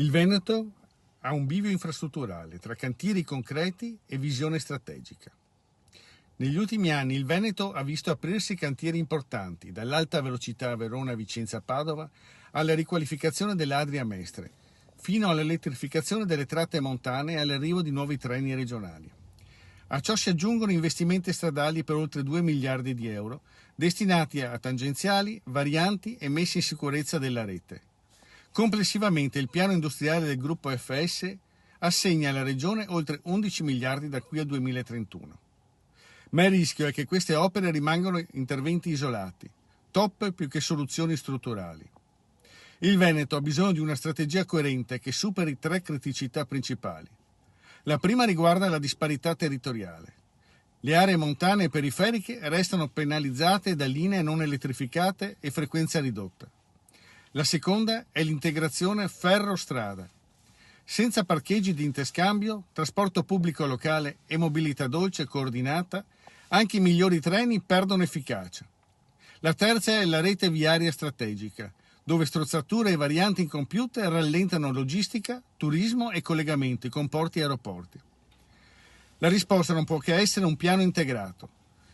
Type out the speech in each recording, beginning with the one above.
Il Veneto ha un bivio infrastrutturale tra cantieri concreti e visione strategica. Negli ultimi anni il Veneto ha visto aprirsi cantieri importanti, dall'alta velocità Verona-Vicenza-Padova alla riqualificazione dell'Adria-Mestre, fino all'elettrificazione delle tratte montane e all'arrivo di nuovi treni regionali. A ciò si aggiungono investimenti stradali per oltre 2 miliardi di euro, destinati a tangenziali, varianti e messa in sicurezza della rete. Complessivamente il piano industriale del gruppo FS assegna alla Regione oltre 11 miliardi da qui al 2031. Ma il rischio è che queste opere rimangano interventi isolati, top più che soluzioni strutturali. Il Veneto ha bisogno di una strategia coerente che superi 3 criticità principali. La prima riguarda la disparità territoriale. Le aree montane e periferiche restano penalizzate da linee non elettrificate e frequenza ridotta. La seconda è l'integrazione ferro-strada. Senza parcheggi di interscambio, trasporto pubblico locale e mobilità dolce coordinata, anche i migliori treni perdono efficacia. La terza è la rete viaria strategica, dove strozzature e varianti incompiute rallentano logistica, turismo e collegamenti con porti e aeroporti. La risposta non può che essere un piano integrato.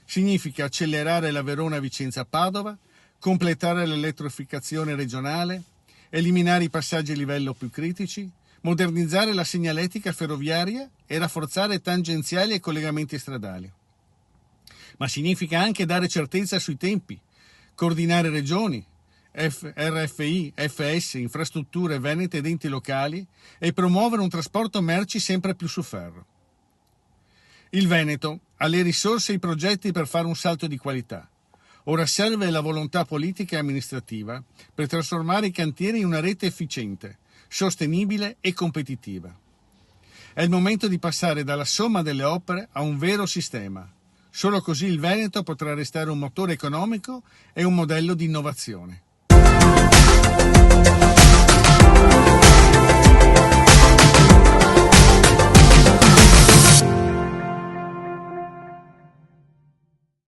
Significa accelerare la Verona-Vicenza-Padova, completare l'elettrificazione regionale, eliminare i passaggi a livello più critici, modernizzare la segnaletica ferroviaria e rafforzare tangenziali e collegamenti stradali. Ma significa anche dare certezza sui tempi, coordinare regioni, RFI, FS, infrastrutture venete ed enti locali e promuovere un trasporto merci sempre più su ferro. Il Veneto ha le risorse e i progetti per fare un salto di qualità. Ora serve la volontà politica e amministrativa per trasformare i cantieri in una rete efficiente, sostenibile e competitiva. È il momento di passare dalla somma delle opere a un vero sistema. Solo così il Veneto potrà restare un motore economico e un modello di innovazione.